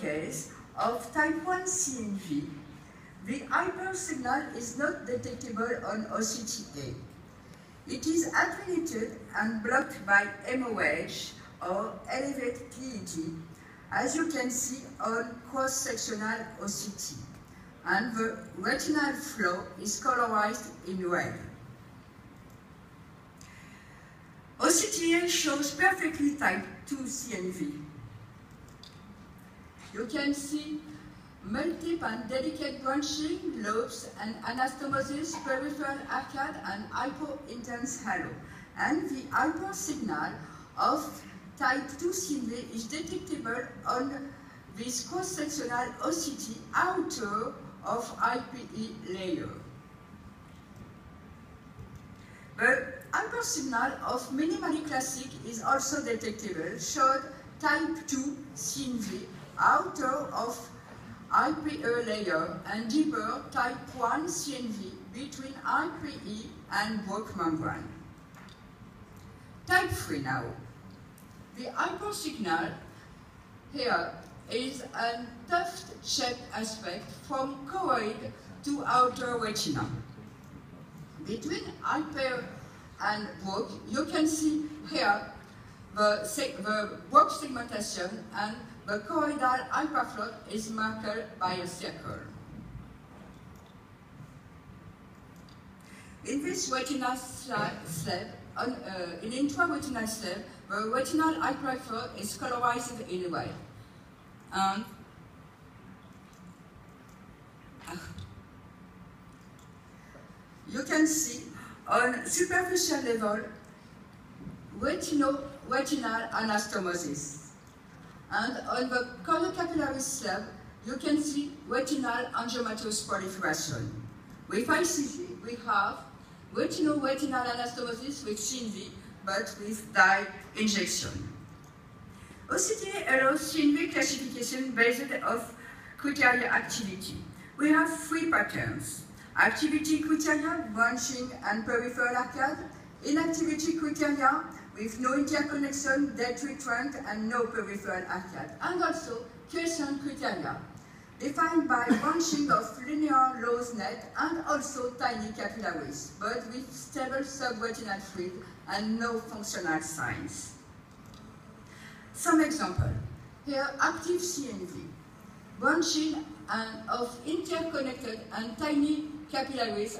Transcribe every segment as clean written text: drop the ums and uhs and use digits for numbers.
case of type 1 CNV, the hypersignal is not detectable on OCTA. It is attenuated and blocked by MOH or elevated PET, as you can see on cross-sectional OCT, and the retinal flow is colorized in red. OCTA shows perfectly type 2 CNV. You can see multiple and delicate branching, lobes, and anastomosis, peripheral arcade, and hypo-intense halo. And the hypersignal of type 2 CNV is detectable on this cross-sectional OCT outer of IPE layer. The hypersignal of minimally classic is also detectable, showed type 2 CNV outer of IPE layer and deeper type 1 CNV between IPE and bulk membrane. Type 3 now. The hypersignal here is a tuft-shaped aspect from choroid to outer retina. Between IPE and bulk, you can see here the bulk segmentation, and the choroidal hyperfloat is marked by a circle. In this retinal slab, in intraretinal slab, the retinal hyperfloat is colorized in red. And you can see on superficial level retinal anastomosis. And on the choriocapillaris slab, you can see retinal angiomatous proliferation. With ICG, we have retinal anastomosis with CNV, but with dye injection. OCTA allows CNV classification based on criteria activity. We have 3 patterns: activity criteria, branching and peripheral arcade; inactivity criteria, with no interconnection, dead trend, and no peripheral arcade; and also quiescent criteria, defined by branching of linear loose net and also tiny capillaries, but with stable subretinal fluid and no functional signs. Some example. Here, active CNV, branching of interconnected and tiny capillaries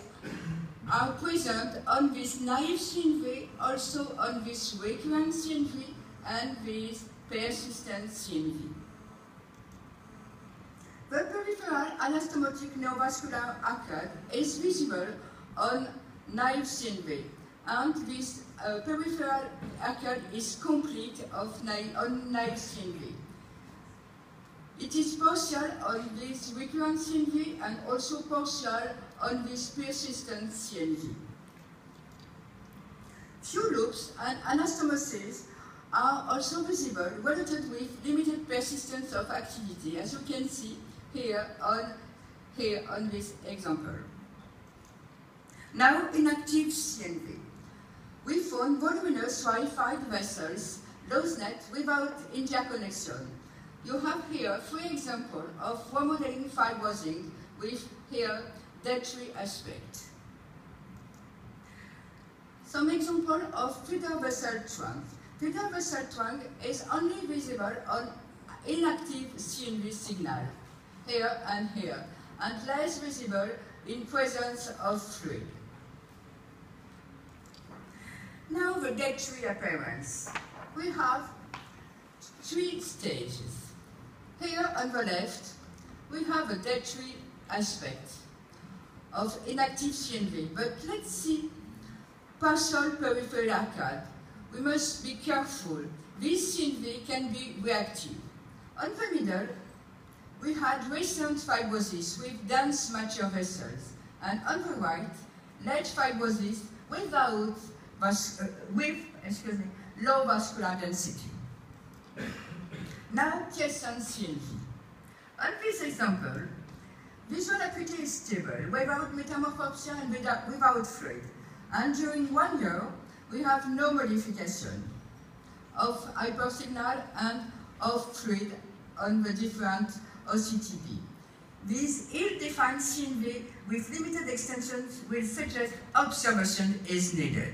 are present on this naive CNV, also on this recurrent CNV, and this persistent CNV. The peripheral anastomotic neovascular arcade is visible on naive CNV, and this peripheral arcade is complete on naive CNV. It is partial on this recurrent CNV and also partial on this persistent CNV. Few loops and anastomosis are also visible related with limited persistence of activity, as you can see here on this example. Now, inactive CNV. We found voluminous rarified vessels, loose net without interconnection. You have here 3 examples of remodeling fibrosing with here dead tree aspect. Some example of feeder vessel trunk. Feeder vessel trunk is only visible on inactive CNV signal, here, and less visible in presence of fluid. Now the dead tree appearance. We have 3 stages. Here on the left, we have a dead tree aspect of inactive CNV, but let's see partial peripheral arcade. We must be careful. This CNV can be reactive. On the middle, we had recent fibrosis with dense mature vessels, and on the right, late fibrosis without low vascular density. Now, quiescent CNV. On this example, visual acuity is stable, without metamorphopsia and without fluid. And during 1 year, we have no modification of hypersignal and of fluid on the different OCTP. These ill-defined CNV with limited extensions will suggest observation is needed.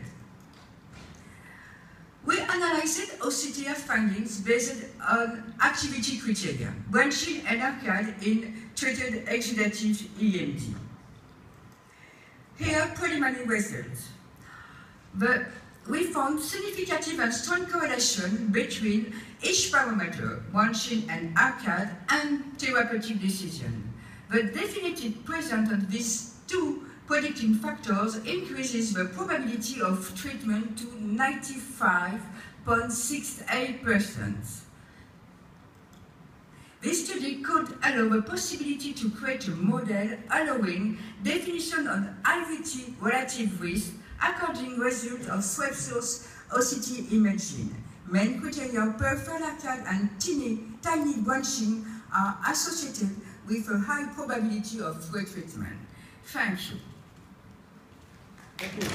We analyzed OCTF findings based on activity criteria, branching and arcade in treated exudative EMD. Here, preliminary results. We found significant and strong correlation between each parameter, branching and arcade, and therapeutic decision. The definitive presence of these two predicting factors increases the probability of treatment to 95.68%. This study could allow the possibility to create a model allowing definition on IVT relative risk according result of swept source OCT imaging. Main criteria, peripheral arcade and tiny branching are associated with a high probability of retreatment. Thank you. Thank you.